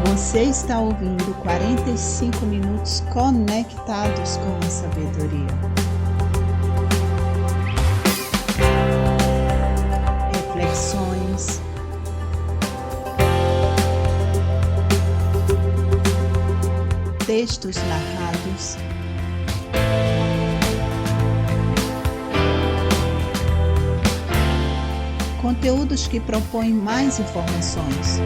Você está ouvindo 45 minutos conectados com a sabedoria. Reflexões, textos narrados, conteúdos que propõem mais informações.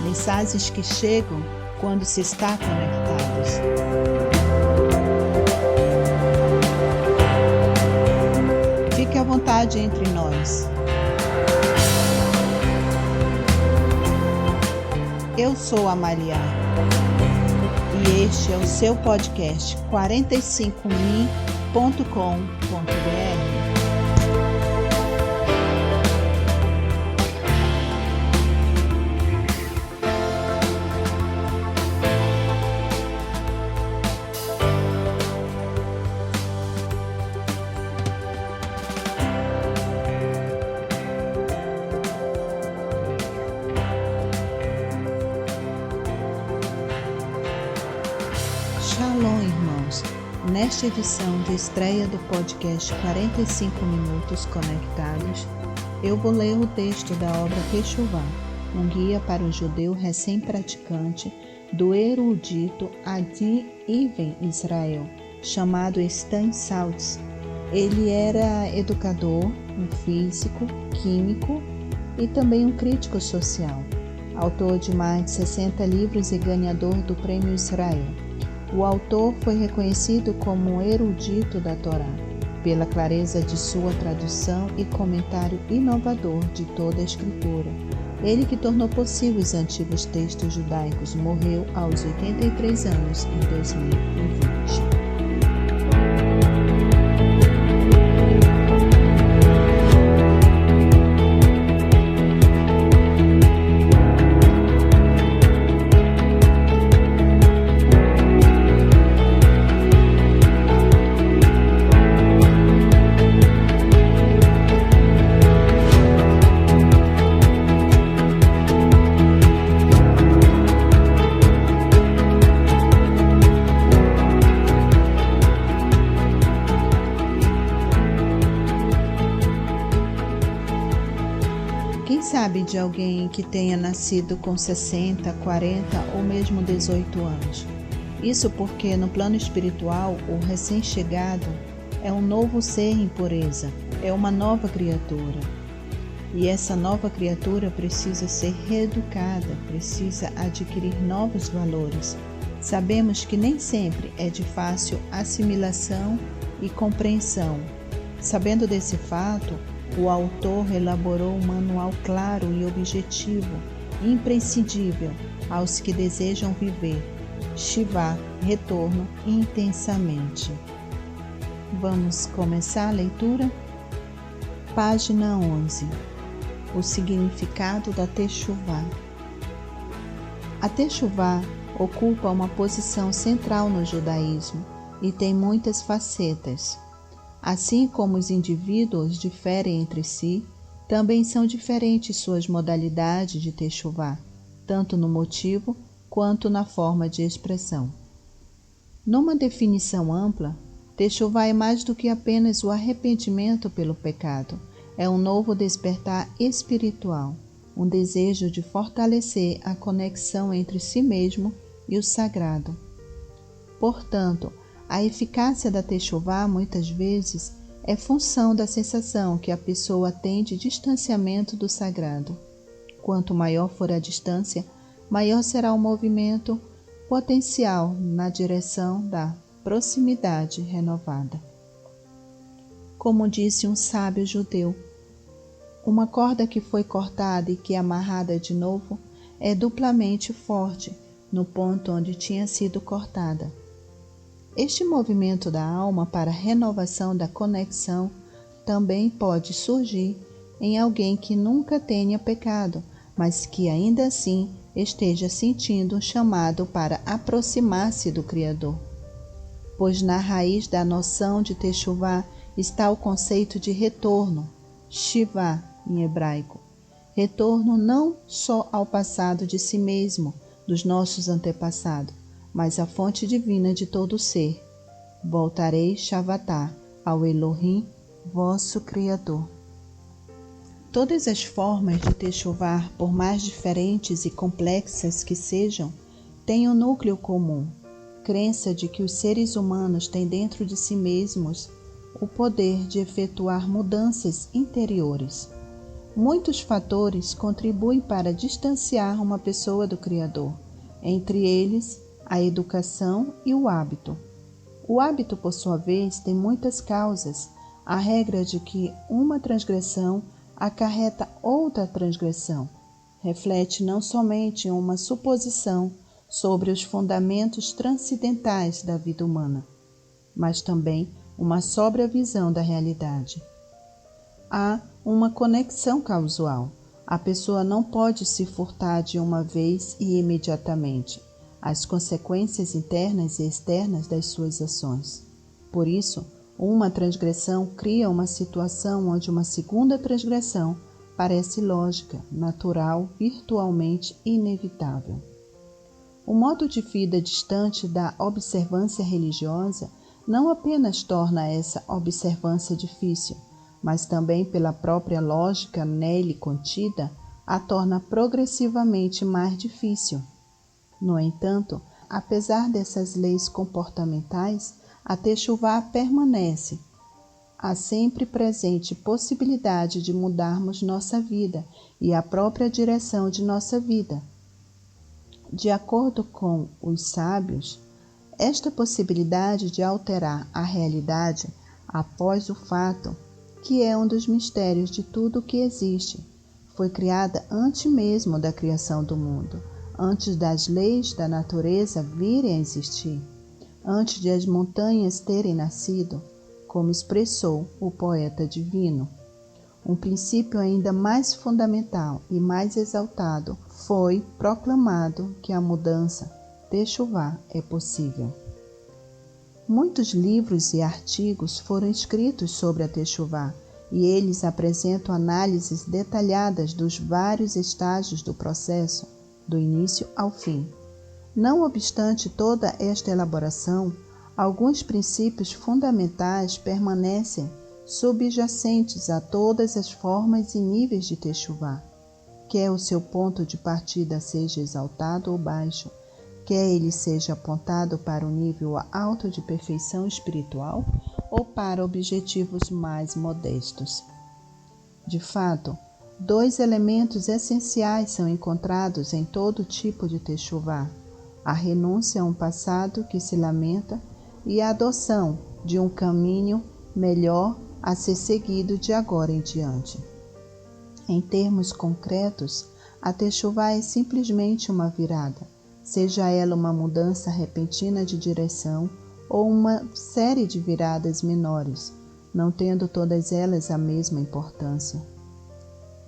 Mensagens que chegam quando se está conectados. Fique à vontade entre nós. Eu sou a Maria e este é o seu podcast 45mi.com.br. Shalom, irmãos! Nesta edição de estreia do podcast 45 Minutos Conectados, eu vou ler o texto da obra Teshuvá, um guia para o judeu recém-praticante do erudito Adi Ibn Israel, chamado Stan Saltz. Ele era educador, um físico, químico e também um crítico social, autor de mais de 60 livros e ganhador do Prêmio Israel. O autor foi reconhecido como um erudito da Torá, pela clareza de sua tradução e comentário inovador de toda a escritura. Ele que tornou possível os antigos textos judaicos morreu aos 83 anos em 2020. Quem sabe de alguém que tenha nascido com 60, 40 ou mesmo 18 anos? Isso porque no plano espiritual, o recém-chegado é um novo ser em pureza, é uma nova criatura. E essa nova criatura precisa ser reeducada, precisa adquirir novos valores. Sabemos que nem sempre é de fácil assimilação e compreensão. Sabendo desse fato, o autor elaborou um manual claro e objetivo, imprescindível aos que desejam viver Shivá, retorno intensamente. Vamos começar a leitura? Página 11. O significado da Teshuvá. A Teshuvá ocupa uma posição central no judaísmo e tem muitas facetas. Assim como os indivíduos diferem entre si, também são diferentes suas modalidades de Teshuvá, tanto no motivo quanto na forma de expressão. Numa definição ampla, Teshuvá é mais do que apenas o arrependimento pelo pecado, é um novo despertar espiritual, um desejo de fortalecer a conexão entre si mesmo e o sagrado. Portanto, a eficácia da Teshuvá, muitas vezes, é função da sensação que a pessoa tem de distanciamento do sagrado. Quanto maior for a distância, maior será o movimento potencial na direção da proximidade renovada. Como disse um sábio judeu, uma corda que foi cortada e que é amarrada de novo é duplamente forte no ponto onde tinha sido cortada. Este movimento da alma para a renovação da conexão também pode surgir em alguém que nunca tenha pecado, mas que ainda assim esteja sentindo um chamado para aproximar-se do Criador. Pois na raiz da noção de Techuvá está o conceito de retorno, Shivá em hebraico. Retorno não só ao passado de si mesmo, dos nossos antepassados, mas à fonte divina de todo ser. Voltarei Shavatá ao Elohim, vosso Criador. Todas as formas de Techuvá, por mais diferentes e complexas que sejam, têm um núcleo comum, crença de que os seres humanos têm dentro de si mesmos o poder de efetuar mudanças interiores. Muitos fatores contribuem para distanciar uma pessoa do Criador, entre eles a educação e o hábito. O hábito, por sua vez, tem muitas causas, a regra de que uma transgressão acarreta outra transgressão. Reflete não somente uma suposição sobre os fundamentos transcendentais da vida humana, mas também uma sóbria visão da realidade. Há uma conexão causal. A pessoa não pode se furtar de uma vez e imediatamente as consequências internas e externas das suas ações. Por isso, uma transgressão cria uma situação onde uma segunda transgressão parece lógica, natural, virtualmente inevitável. O modo de vida distante da observância religiosa não apenas torna essa observância difícil, mas também pela própria lógica nele contida, a torna progressivamente mais difícil. No entanto, apesar dessas leis comportamentais, a Techuvá permanece. Há sempre presente possibilidade de mudarmos nossa vida e a própria direção de nossa vida. De acordo com os sábios, esta possibilidade de alterar a realidade após o fato, que é um dos mistérios de tudo o que existe, foi criada antes mesmo da criação do mundo, antes das leis da natureza virem a existir, antes de as montanhas terem nascido, como expressou o poeta divino. Um princípio ainda mais fundamental e mais exaltado foi proclamado que a mudança, Techuvá, é possível. Muitos livros e artigos foram escritos sobre a Techuvá, e eles apresentam análises detalhadas dos vários estágios do processo, do início ao fim. Não obstante toda esta elaboração, alguns princípios fundamentais permanecem subjacentes a todas as formas e níveis de Techuvá, quer o seu ponto de partida seja exaltado ou baixo, quer ele seja apontado para um nível alto de perfeição espiritual ou para objetivos mais modestos. De fato, dois elementos essenciais são encontrados em todo tipo de Techuvá: a renúncia a um passado que se lamenta e a adoção de um caminho melhor a ser seguido de agora em diante. Em termos concretos, a Techuvá é simplesmente uma virada, seja ela uma mudança repentina de direção ou uma série de viradas menores, não tendo todas elas a mesma importância.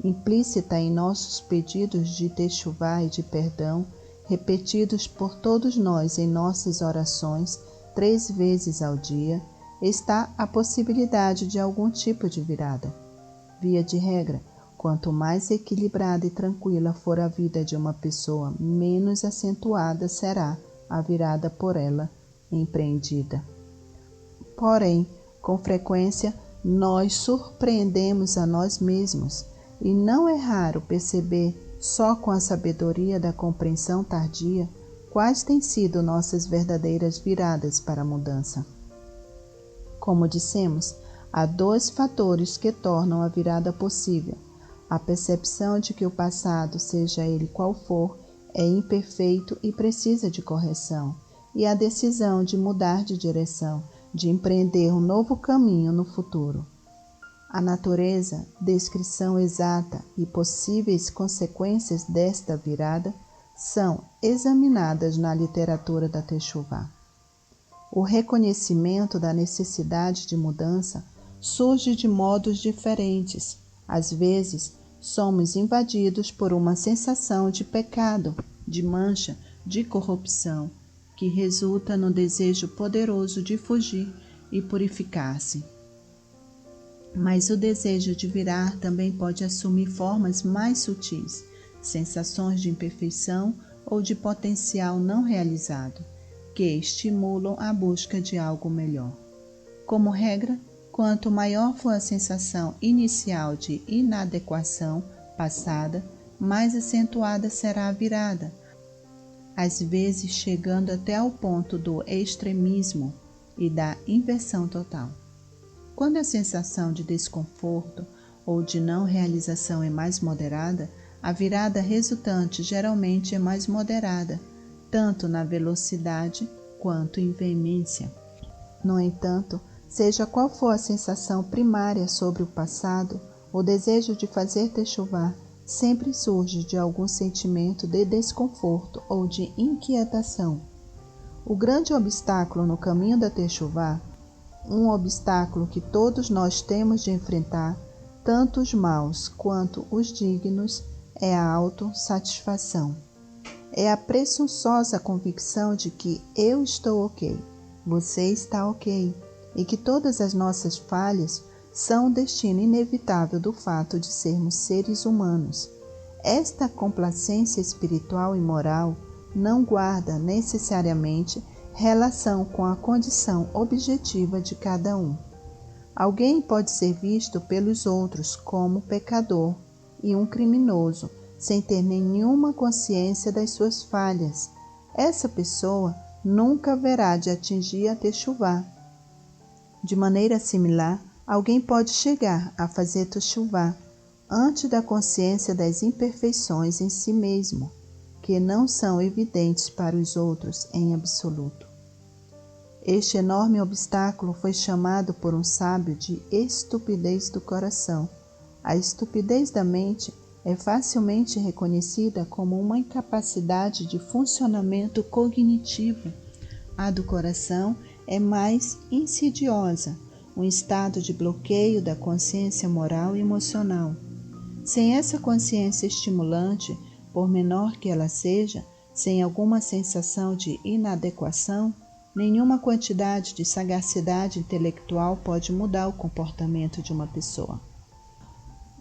Implícita em nossos pedidos de Techuvá e de perdão, repetidos por todos nós em nossas orações 3 vezes ao dia, está a possibilidade de algum tipo de virada. Via de regra, quanto mais equilibrada e tranquila for a vida de uma pessoa, menos acentuada será a virada por ela empreendida. Porém, com frequência, nós surpreendemos a nós mesmos, e não é raro perceber, só com a sabedoria da compreensão tardia, quais têm sido nossas verdadeiras viradas para a mudança. Como dissemos, há 2 fatores que tornam a virada possível: a percepção de que o passado, seja ele qual for, é imperfeito e precisa de correção, e a decisão de mudar de direção, de empreender um novo caminho no futuro. A natureza, descrição exata e possíveis consequências desta virada são examinadas na literatura da Techuvá. O reconhecimento da necessidade de mudança surge de modos diferentes. Às vezes, somos invadidos por uma sensação de pecado de mancha, de corrupção, que resulta no desejo poderoso de fugir e purificar-se. Mas o desejo de virar também pode assumir formas mais sutis, sensações de imperfeição ou de potencial não realizado, que estimulam a busca de algo melhor. Como regra, quanto maior for a sensação inicial de inadequação passada, mais acentuada será a virada, às vezes chegando até ao ponto do extremismo e da inversão total. Quando a sensação de desconforto ou de não realização é mais moderada, a virada resultante geralmente é mais moderada, tanto na velocidade quanto em veemência. No entanto, seja qual for a sensação primária sobre o passado, o desejo de fazer techuvá sempre surge de algum sentimento de desconforto ou de inquietação. O grande obstáculo no caminho da techuvá, um obstáculo que todos nós temos de enfrentar, tanto os maus quanto os dignos, é a autossatisfação. É a presunçosa convicção de que eu estou ok, você está ok, e que todas as nossas falhas são o destino inevitável do fato de sermos seres humanos. Esta complacência espiritual e moral não guarda necessariamente relação com a condição objetiva de cada um. Alguém pode ser visto pelos outros como pecador e um criminoso, sem ter nenhuma consciência das suas falhas. Essa pessoa nunca haverá de atingir a techuvá. De maneira similar, alguém pode chegar a fazer techuvá antes da consciência das imperfeições em si mesmo, que não são evidentes para os outros em absoluto. Este enorme obstáculo foi chamado por um sábio de estupidez do coração. A estupidez da mente é facilmente reconhecida como uma incapacidade de funcionamento cognitivo. A do coração é mais insidiosa, um estado de bloqueio da consciência moral e emocional. Sem essa consciência estimulante, por menor que ela seja, sem alguma sensação de inadequação, nenhuma quantidade de sagacidade intelectual pode mudar o comportamento de uma pessoa.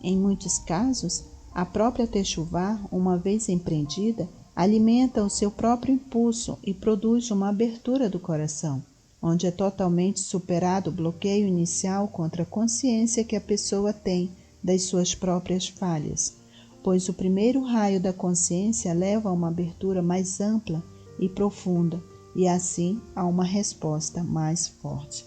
Em muitos casos, a própria techuvá, uma vez empreendida, alimenta o seu próprio impulso e produz uma abertura do coração, onde é totalmente superado o bloqueio inicial contra a consciência que a pessoa tem das suas próprias falhas, pois o primeiro raio da consciência leva a uma abertura mais ampla e profunda e assim a uma resposta mais forte.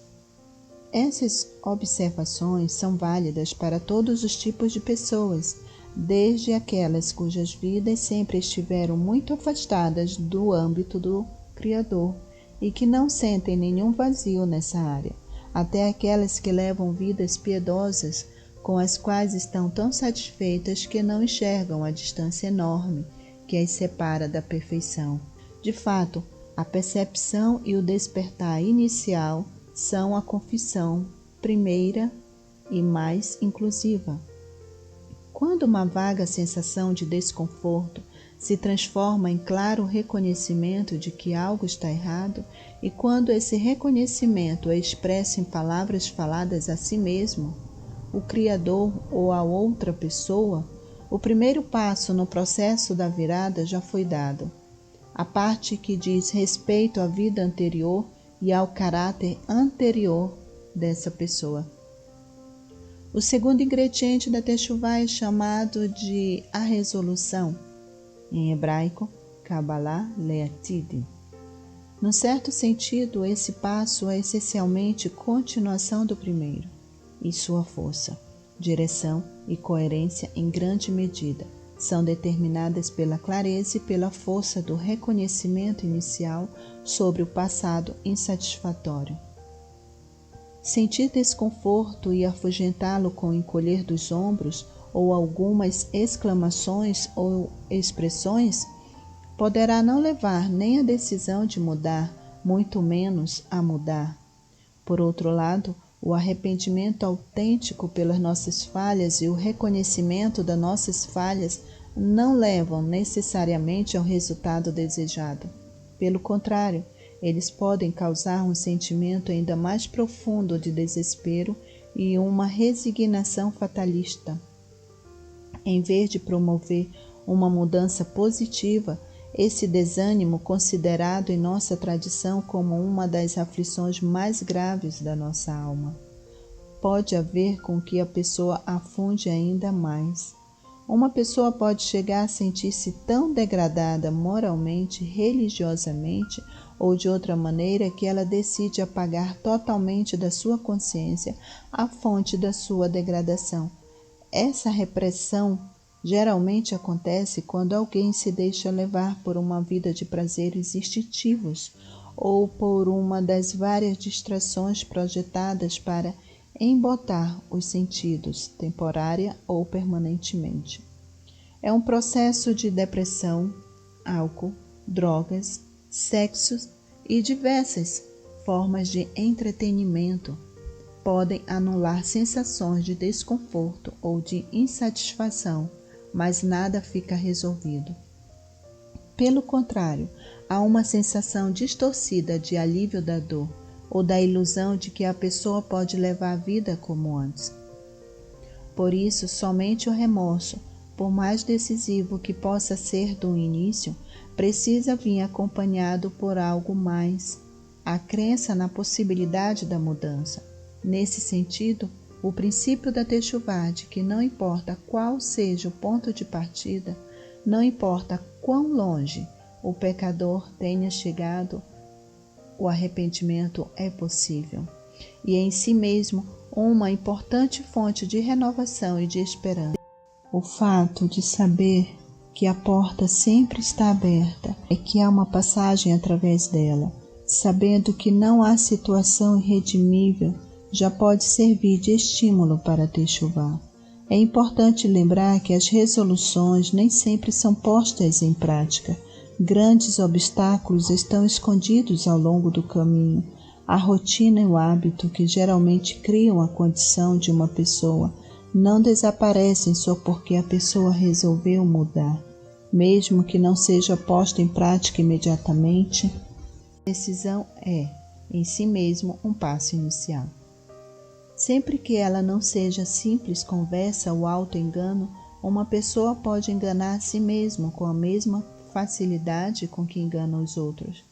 Essas observações são válidas para todos os tipos de pessoas, desde aquelas cujas vidas sempre estiveram muito afastadas do âmbito do Criador e que não sentem nenhum vazio nessa área, até aquelas que levam vidas piedosas com as quais estão tão satisfeitas que não enxergam a distância enorme que as separa da perfeição. De fato, a percepção e o despertar inicial são a confissão primeira e mais inclusiva. Quando uma vaga sensação de desconforto se transforma em claro reconhecimento de que algo está errado, e quando esse reconhecimento é expresso em palavras faladas a si mesmo, o Criador ou a outra pessoa, o primeiro passo no processo da virada já foi dado. A parte que diz respeito à vida anterior e ao caráter anterior dessa pessoa. O segundo ingrediente da techuvá é chamado de a resolução, em hebraico, Kabbalah Leatid. Num certo sentido, esse passo é essencialmente continuação do primeiro, e sua força, direção e coerência em grande medida são determinadas pela clareza e pela força do reconhecimento inicial sobre o passado insatisfatório. Sentir desconforto e afugentá-lo com o encolher dos ombros ou algumas exclamações ou expressões poderá não levar nem a decisão de mudar, muito menos a mudar. Por outro lado, o arrependimento autêntico pelas nossas falhas e o reconhecimento das nossas falhas não levam necessariamente ao resultado desejado. Pelo contrário, eles podem causar um sentimento ainda mais profundo de desespero e uma resignação fatalista. Em vez de promover uma mudança positiva, esse desânimo, considerado em nossa tradição como uma das aflições mais graves da nossa alma, pode haver com que a pessoa afunde ainda mais. Uma pessoa pode chegar a sentir-se tão degradada moralmente, religiosamente ou de outra maneira que ela decide apagar totalmente da sua consciência a fonte da sua degradação. Essa repressão geralmente acontece quando alguém se deixa levar por uma vida de prazeres instintivos ou por uma das várias distrações projetadas para embotar os sentidos, temporária ou permanentemente. É um processo de depressão, álcool, drogas, sexo e diversas formas de entretenimento podem anular sensações de desconforto ou de insatisfação, mas nada fica resolvido. Pelo contrário, há uma sensação distorcida de alívio da dor, ou da ilusão de que a pessoa pode levar a vida como antes. Por isso, somente o remorso, por mais decisivo que possa ser do início, precisa vir acompanhado por algo mais, a crença na possibilidade da mudança. Nesse sentido, o princípio da Techuvá de que não importa qual seja o ponto de partida, não importa quão longe o pecador tenha chegado, o arrependimento é possível e em si mesmo uma importante fonte de renovação e de esperança. O fato de saber que a porta sempre está aberta e que há uma passagem através dela, sabendo que não há situação irredimível, já pode servir de estímulo para Techuvá. É importante lembrar que as resoluções nem sempre são postas em prática. Grandes obstáculos estão escondidos ao longo do caminho. A rotina e o hábito que geralmente criam a condição de uma pessoa não desaparecem só porque a pessoa resolveu mudar. Mesmo que não seja posta em prática imediatamente, a decisão é, em si mesmo, um passo inicial. Sempre que ela não seja simples conversa ou auto-engano, uma pessoa pode enganar a si mesma com a mesma facilidade com que engana os outros.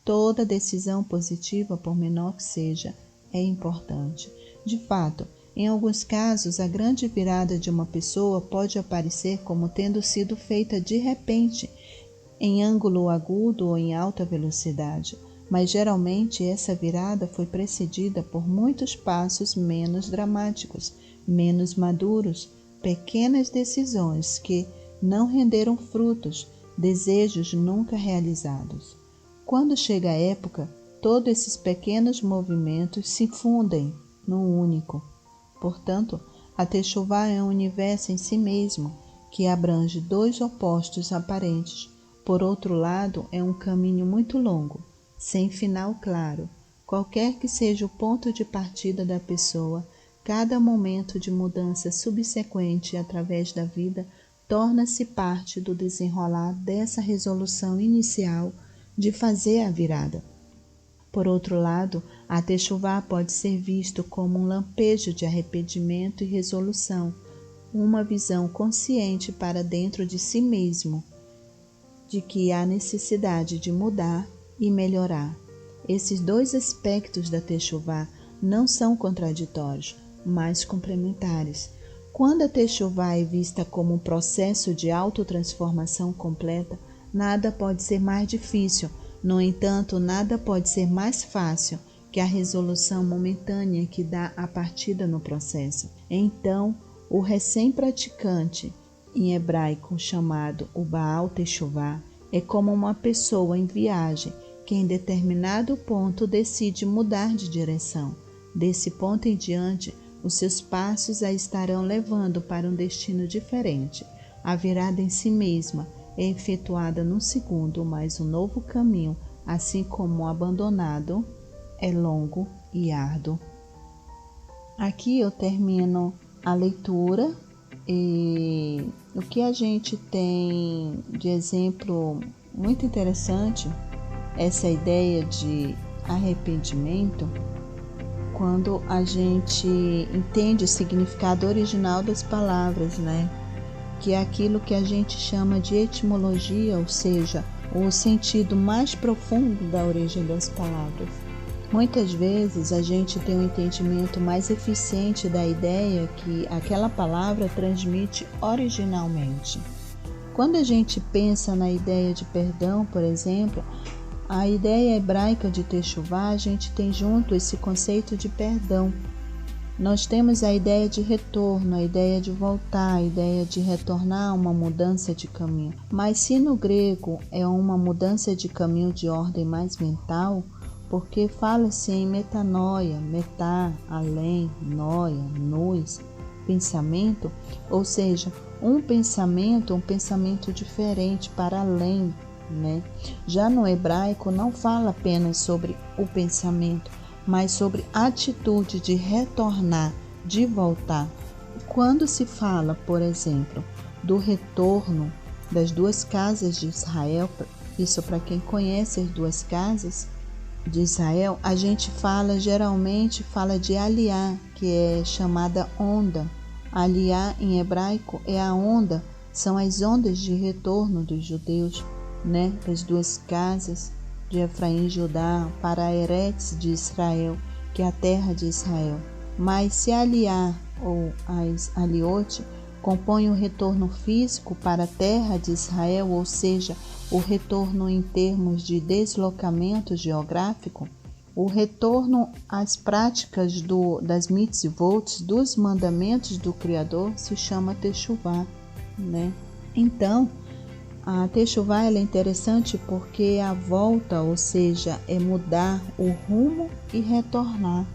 Toda decisão positiva, por menor que seja, é importante. De fato, em alguns casos, a grande virada de uma pessoa pode aparecer como tendo sido feita de repente, em ângulo agudo ou em alta velocidade, mas geralmente essa virada foi precedida por muitos passos menos dramáticos, menos maduros, pequenas decisões que não renderam frutos, desejos nunca realizados. Quando chega a época, todos esses pequenos movimentos se fundem num único. Portanto, a Techuvá é um universo em si mesmo, que abrange dois opostos aparentes. Por outro lado, é um caminho muito longo, sem final claro. Qualquer que seja o ponto de partida da pessoa, cada momento de mudança subsequente através da vida torna-se parte do desenrolar dessa resolução inicial de fazer a virada. Por outro lado, a Techuvá pode ser visto como um lampejo de arrependimento e resolução, uma visão consciente para dentro de si mesmo, de que há necessidade de mudar e melhorar. Esses dois aspectos da Techuvá não são contraditórios, mas complementares. Quando a Techuvá é vista como um processo de autotransformação completa, nada pode ser mais difícil. No entanto, nada pode ser mais fácil que a resolução momentânea que dá a partida no processo. Então, o recém-praticante, em hebraico chamado o Baal Techuvá, é como uma pessoa em viagem que em determinado ponto decide mudar de direção. Desse ponto em diante, os seus passos a estarão levando para um destino diferente. A virada em si mesma é efetuada num segundo, mas um novo caminho, assim como o abandonado, é longo e árduo. Aqui eu termino a leitura e O que a gente tem de exemplo muito interessante, essa ideia de arrependimento, quando a gente entende o significado original das palavras, né? Que é aquilo que a gente chama de etimologia, ou seja, o sentido mais profundo da origem das palavras. Muitas vezes a gente tem um entendimento mais eficiente da ideia que aquela palavra transmite originalmente. Quando a gente pensa na ideia de perdão, por exemplo, a ideia hebraica de Teshuvá, a gente tem junto esse conceito de perdão. Nós temos a ideia de retorno, a ideia de voltar, a ideia de retornar, uma mudança de caminho. Mas se no grego é uma mudança de caminho de ordem mais mental, porque fala-se em metanoia, metá, além, noia, nous, pensamento, ou seja, um pensamento diferente para além, né? Já no hebraico não fala apenas sobre o pensamento, mas sobre a atitude de retornar, de voltar. Quando se fala, por exemplo, do retorno das duas casas de Israel, isso para quem conhece as duas casas de Israel, a gente geralmente fala de aliá, que é chamada onda. Aliá em hebraico é a onda, são as ondas de retorno dos judeus, né, das duas casas de Efraim e Judá para a Eretz de Israel, que é a terra de Israel. Mas se aliá ou as aliote compõem o retorno físico para a terra de Israel, ou seja, o retorno em termos de deslocamento geográfico, o retorno às práticas das mitzvot, dos mandamentos do Criador, se chama Teshuvá, né? Então, a Teshuvá é interessante porque a volta, ou seja, é mudar o rumo e retornar.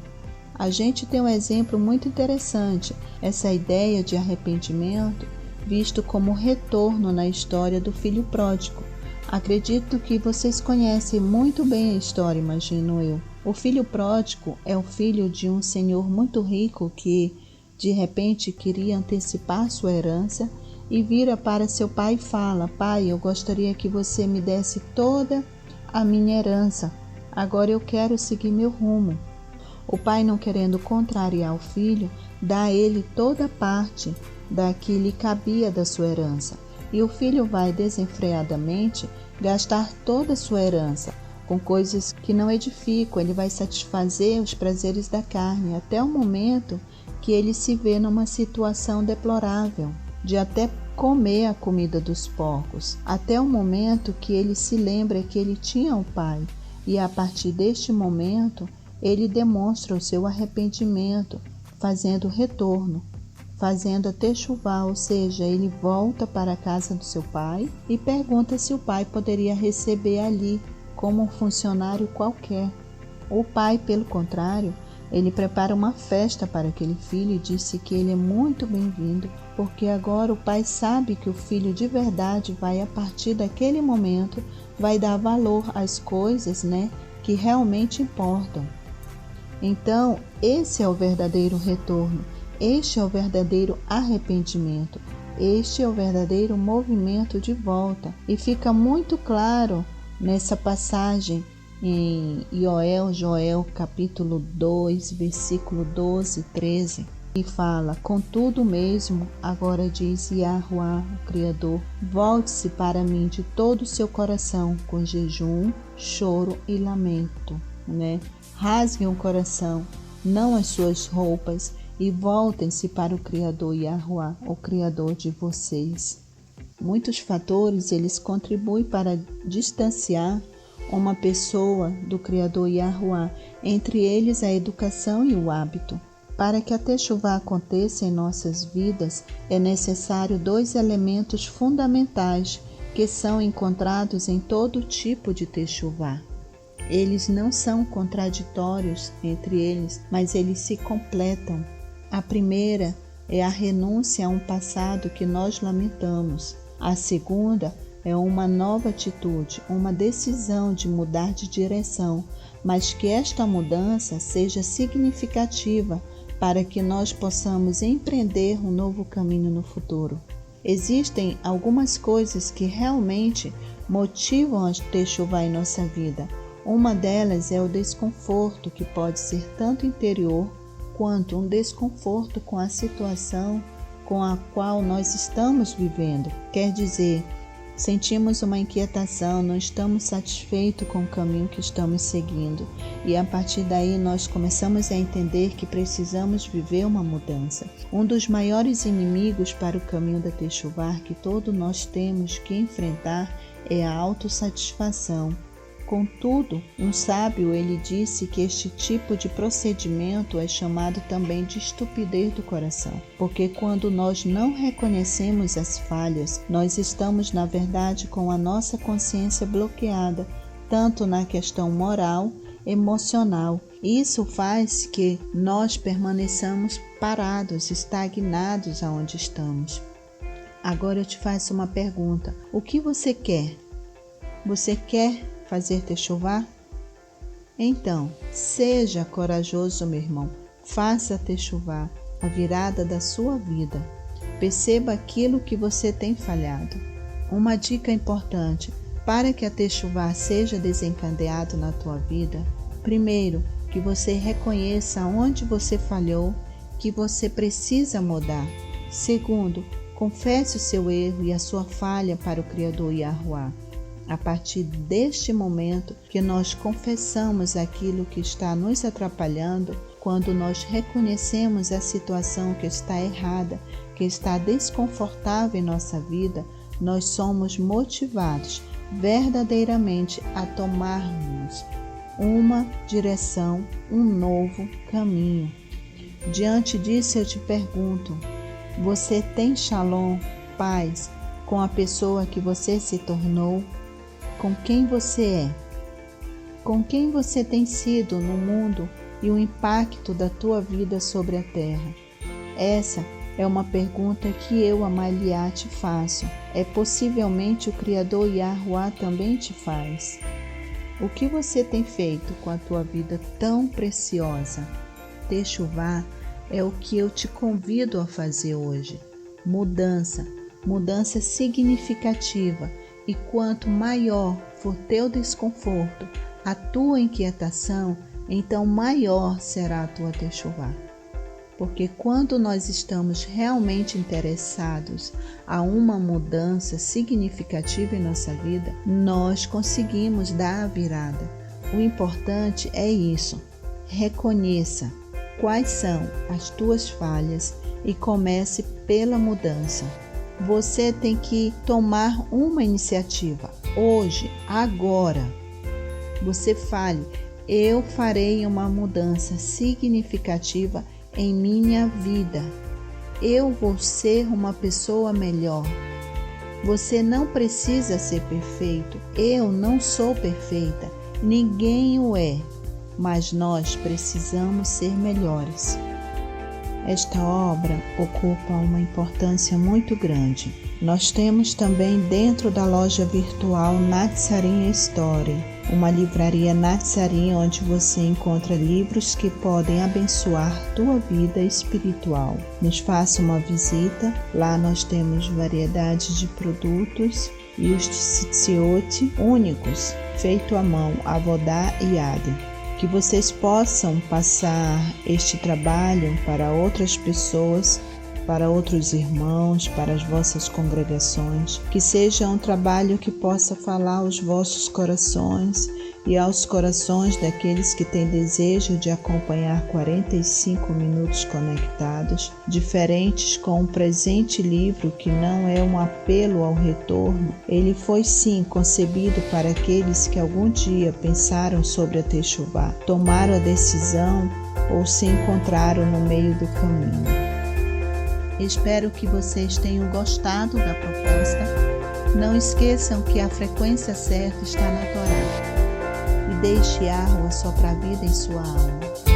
A gente tem um exemplo muito interessante, essa ideia de arrependimento visto como retorno na história do filho pródigo. Acredito que vocês conhecem muito bem a história, imagino eu. O filho pródigo é o filho de um senhor muito rico que, de repente, queria antecipar sua herança e vira para seu pai e fala: pai, eu gostaria que você me desse toda a minha herança. Agora eu quero seguir meu rumo. O pai, não querendo contrariar o filho, dá a ele toda a parte da que lhe cabia da sua herança. E o filho vai desenfreadamente gastar toda a sua herança com coisas que não edificam. Ele vai satisfazer os prazeres da carne até o momento que ele se vê numa situação deplorável, de até comer a comida dos porcos, até o momento que ele se lembra que ele tinha um pai, e a partir deste momento ele demonstra o seu arrependimento, fazendo retorno, fazendo a Teshuvá, ou seja, ele volta para a casa do seu pai e pergunta se o pai poderia receber ali como um funcionário qualquer. O pai, pelo contrário, ele prepara uma festa para aquele filho e disse que ele é muito bem-vindo, porque agora o pai sabe que o filho de verdade vai, a partir daquele momento, vai dar valor às coisas, né, que realmente importam. Então, esse é o verdadeiro retorno, este é o verdadeiro arrependimento, este é o verdadeiro movimento de volta. E fica muito claro nessa passagem em Joel capítulo 2, versículo 12 e 13, que fala: contudo mesmo, agora diz Yahuá, o Criador, volte-se para mim de todo o seu coração, com jejum, choro e lamento, né? Rasguem o coração, não as suas roupas, e voltem-se para o Criador Yahuá, o Criador de vocês. Muitos fatores eles contribuem para distanciar uma pessoa do Criador Yahuá, entre eles a educação e o hábito. Para que a Teshuvá aconteça em nossas vidas, é necessário 2 elementos fundamentais que são encontrados em todo tipo de Teshuvá. Eles não são contraditórios entre eles, mas eles se completam. A primeira é a renúncia a um passado que nós lamentamos. A segunda é uma nova atitude, uma decisão de mudar de direção, mas que esta mudança seja significativa para que nós possamos empreender um novo caminho no futuro. Existem algumas coisas que realmente motivam a Techuvá em nossa vida. Uma delas é o desconforto, que pode ser tanto interior quanto um desconforto com a situação com a qual nós estamos vivendo. Quer dizer, sentimos uma inquietação, não estamos satisfeitos com o caminho que estamos seguindo. E a partir daí nós começamos a entender que precisamos viver uma mudança. Um dos maiores inimigos para o caminho da Techuvá que todos nós temos que enfrentar é a autossatisfação. Contudo, um sábio ele disse que este tipo de procedimento é chamado também de estupidez do coração, porque quando nós não reconhecemos as falhas, nós estamos na verdade com a nossa consciência bloqueada, tanto na questão moral, emocional. Isso faz que nós permaneçamos parados, estagnados aonde estamos. Agora eu te faço uma pergunta: o que você quer? Você quer fazer Techuvá? Então, seja corajoso, meu irmão. Faça Techuvá, a virada da sua vida. Perceba aquilo que você tem falhado. Uma dica importante: para que a Techuvá seja desencadeada na tua vida, primeiro, que você reconheça onde você falhou, que você precisa mudar. Segundo, confesse o seu erro e a sua falha para o Criador Yahuwá. A partir deste momento que nós confessamos aquilo que está nos atrapalhando, quando nós reconhecemos a situação que está errada, que está desconfortável em nossa vida, nós somos motivados verdadeiramente a tomarmos uma direção, um novo caminho. Diante disso eu te pergunto: você tem shalom, paz, com a pessoa que você se tornou? Com quem você é? Com quem você tem sido no mundo e o impacto da tua vida sobre a terra? Essa é uma pergunta que eu, Amaliá, te faço. É possivelmente o Criador Yahuwá também te faz. O que você tem feito com a tua vida tão preciosa? Techuvá é o que eu te convido a fazer hoje. Mudança significativa. E quanto maior for teu desconforto, a tua inquietação, então maior será a tua Techuvá. Porque quando nós estamos realmente interessados a uma mudança significativa em nossa vida, nós conseguimos dar a virada. O importante é isso: reconheça quais são as tuas falhas e comece pela mudança. Você tem que tomar uma iniciativa hoje, agora. Você fale: eu farei uma mudança significativa em minha vida. Eu vou ser uma pessoa melhor. Você não precisa ser perfeito. Eu não sou perfeita. Ninguém o é. Mas nós precisamos ser melhores. Esta obra ocupa uma importância muito grande. Nós temos também dentro da loja virtual Natsarim Story, uma livraria Natsarim onde você encontra livros que podem abençoar tua vida espiritual. Nos faça uma visita, lá nós temos variedade de produtos e os tzitziot únicos, feito à mão, Avodá e Adi. Que vocês possam passar este trabalho para outras pessoas, para outros irmãos, para as vossas congregações. Que seja um trabalho que possa falar aos vossos corações e aos corações daqueles que têm desejo de acompanhar 45 minutos conectados, diferentes com o presente livro que não é um apelo ao retorno. Ele foi sim concebido para aqueles que algum dia pensaram sobre a Techuvá, tomaram a decisão ou se encontraram no meio do caminho. Espero que vocês tenham gostado da proposta. Não esqueçam que a frequência certa está na Torá. E deixe Yahuwá soprar vida em sua alma.